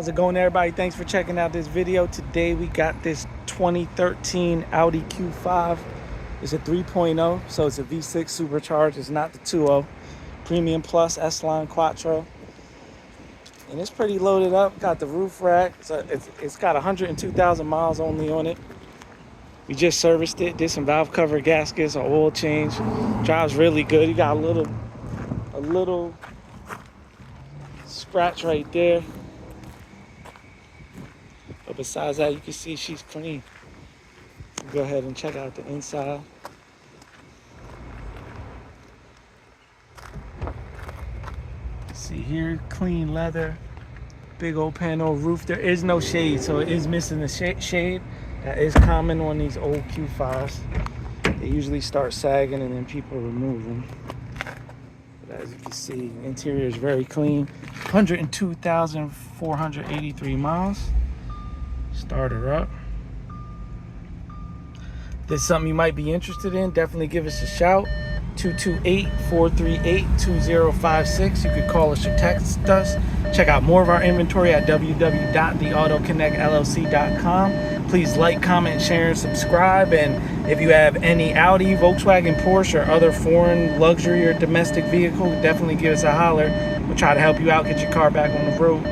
How's it going, everybody? Thanks for checking out this video. Today we got this 2013 Audi Q5. It's a 3.0, so it's a V6 supercharged. It's not the 2.0. Premium Plus S-Line Quattro. And it's pretty loaded up. Got the roof rack. So it's got 102,000 miles only on it. We just serviced it. Did some valve cover gaskets, an oil change. Drives really good. You got a little scratch right there. But besides that, you can see she's clean. Go ahead and check out the inside. See here, clean leather, big old panel roof. There is no shade, so it is missing the shade. That is common on these old Q5s. They usually start sagging and then people remove them. But as you can see, the interior is very clean. 102,483 miles. Start her up. If there's something you might be interested in, definitely give us a shout. 228-438-2056. You could call us or text us. Check out more of our inventory at www.theautoconnectllc.com. Please like, comment, share, and subscribe. And if you have any Audi, Volkswagen, Porsche, or other foreign luxury or domestic vehicle, definitely give us a holler. We'll try to help you out, get your car back on the road.